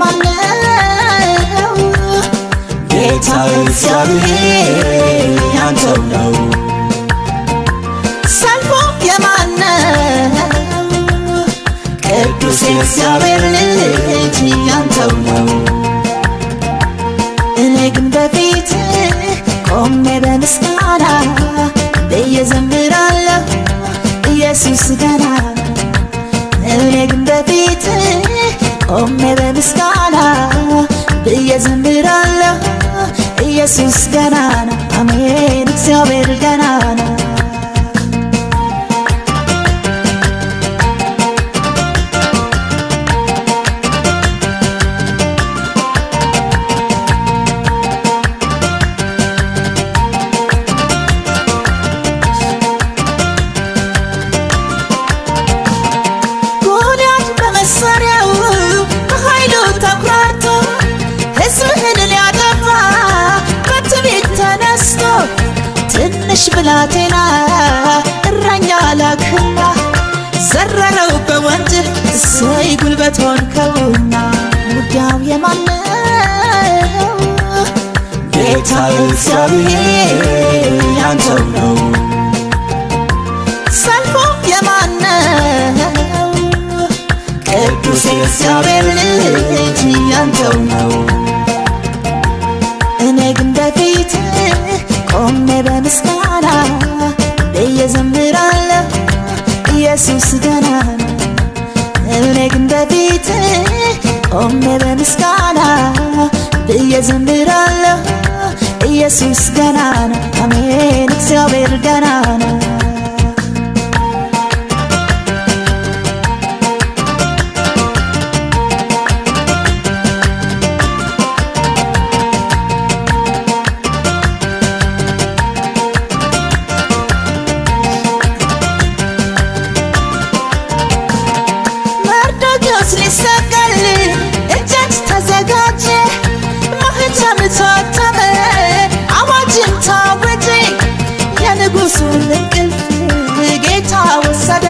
የማነው ጌታ እግዚአብሔር ያንተው ነው ሰልፉ የማነው ቅዱስ እግዚአብሔር ልጅ ያንተው ነው እኔ ግን በፊት ቆሜ በምስጋና እየዘምራለሁ ኢየሱስ ገና እኔ ግን በፊት ቆሜ በምስጋና እየዘምራለሁ ኢየሱስ ገና አሜን እግዚአብሔር ገና ትንሽ ብላቴና እረኛ ላክና ዘረረው በወንጭፍ እሰይ ጉልበት ሆንከውና ውጊያው የማነው ጌታ እግዚአብሔር ያንተው ነው ሰልፉ የማነው ቅዱስ እግዚአብሔር ልጅ ያንተው ነው እኔ ግን በፊት ቆሜ በምስጋና እየዘምራለሁ ኢየሱስ ገና እኔ ግን በፊት ቆሜ በምስጋና እየዘምራለሁ ኢየሱስ ገና አሜን እግዚአብሔር ገና